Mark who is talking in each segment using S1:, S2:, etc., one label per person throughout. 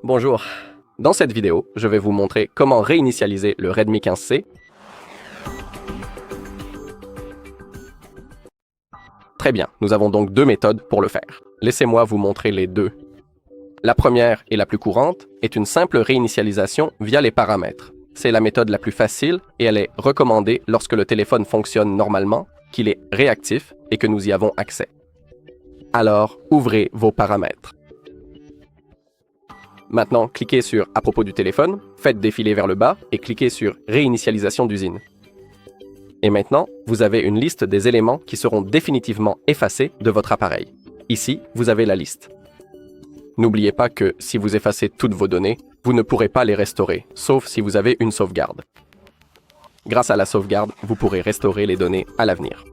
S1: Bonjour. Dans cette vidéo, je vais vous montrer comment réinitialiser le Redmi 15C. Très bien, nous avons donc deux méthodes pour le faire. Laissez-moi vous montrer les deux. La première et la plus courante est une simple réinitialisation via les paramètres. C'est la méthode la plus facile et elle est recommandée lorsque le téléphone fonctionne normalement, qu'il est réactif et que nous y avons accès. Alors, ouvrez vos paramètres. Maintenant, cliquez sur « À propos du téléphone », faites défiler vers le bas et cliquez sur « Réinitialisation d'usine ». Et maintenant, vous avez une liste des éléments qui seront définitivement effacés de votre appareil. Ici, vous avez la liste. N'oubliez pas que si vous effacez toutes vos données, vous ne pourrez pas les restaurer, sauf si vous avez une sauvegarde. Grâce à la sauvegarde, vous pourrez restaurer les données à l'avenir.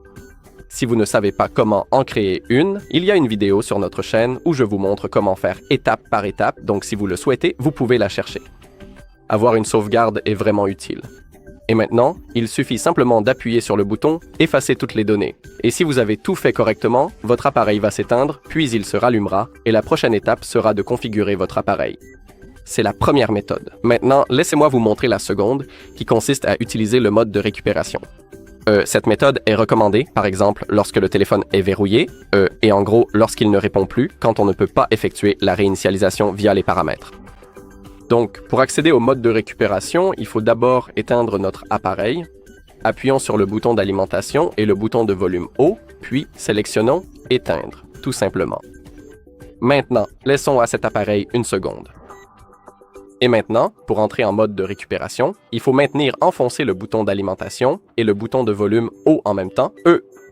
S1: Si vous ne savez pas comment en créer une, il y a une vidéo sur notre chaîne où je vous montre comment faire étape par étape, donc si vous le souhaitez, vous pouvez la chercher. Avoir une sauvegarde est vraiment utile. Et maintenant, il suffit simplement d'appuyer sur le bouton « Effacer toutes les données ». Et si vous avez tout fait correctement, votre appareil va s'éteindre, puis il se rallumera, et la prochaine étape sera de configurer votre appareil. C'est la première méthode. Maintenant, laissez-moi vous montrer la seconde, qui consiste à utiliser le mode de récupération. Cette méthode est recommandée, par exemple, lorsque le téléphone est verrouillé, et en gros, lorsqu'il ne répond plus, quand on ne peut pas effectuer la réinitialisation via les paramètres. Donc, pour accéder au mode de récupération, il faut d'abord éteindre notre appareil. Appuyons sur le bouton d'alimentation et le bouton de volume haut, puis sélectionnons « Éteindre », tout simplement. Maintenant, laissons à cet appareil une seconde. Et maintenant, pour entrer en mode de récupération, il faut maintenir enfoncé le bouton d'alimentation et le bouton de volume haut en même temps,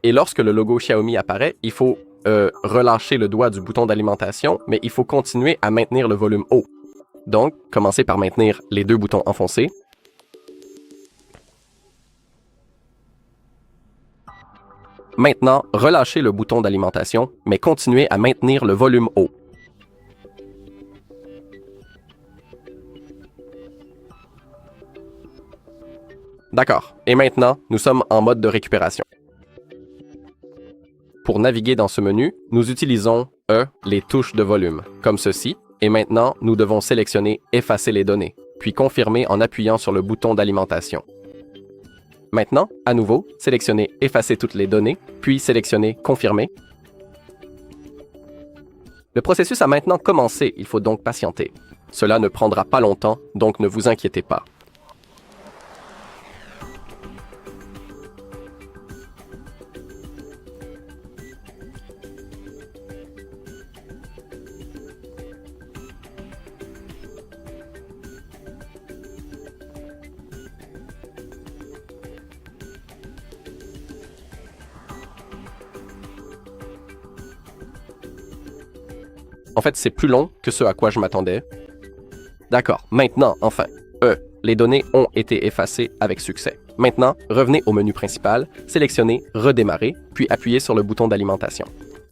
S1: Et lorsque le logo Xiaomi apparaît, il faut relâcher le doigt du bouton d'alimentation, mais il faut continuer à maintenir le volume haut. Donc, commencez par maintenir les deux boutons enfoncés. Maintenant, relâchez le bouton d'alimentation, mais continuez à maintenir le volume haut. D'accord. Et maintenant, nous sommes en mode de récupération. Pour naviguer dans ce menu, nous utilisons les touches de volume, comme ceci. Et maintenant, nous devons sélectionner « Effacer les données », puis confirmer en appuyant sur le bouton d'alimentation. Maintenant, à nouveau, sélectionnez « Effacer toutes les données », puis sélectionnez « Confirmer ». Le processus a maintenant commencé, il faut donc patienter. Cela ne prendra pas longtemps, donc ne vous inquiétez pas. En fait, c'est plus long que ce à quoi je m'attendais. D'accord, maintenant, enfin, les données ont été effacées avec succès. Maintenant, revenez au menu principal, sélectionnez « Redémarrer », puis appuyez sur le bouton d'alimentation.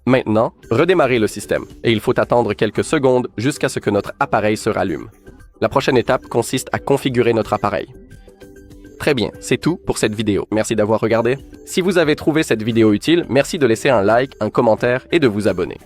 S1: Maintenant, redémarrez le système, et il faut attendre quelques secondes jusqu'à ce que notre appareil se rallume. La prochaine étape consiste à configurer notre appareil. Très bien, c'est tout pour cette vidéo. Merci d'avoir regardé. Si vous avez trouvé cette vidéo utile, merci de laisser un like, un commentaire et de vous abonner.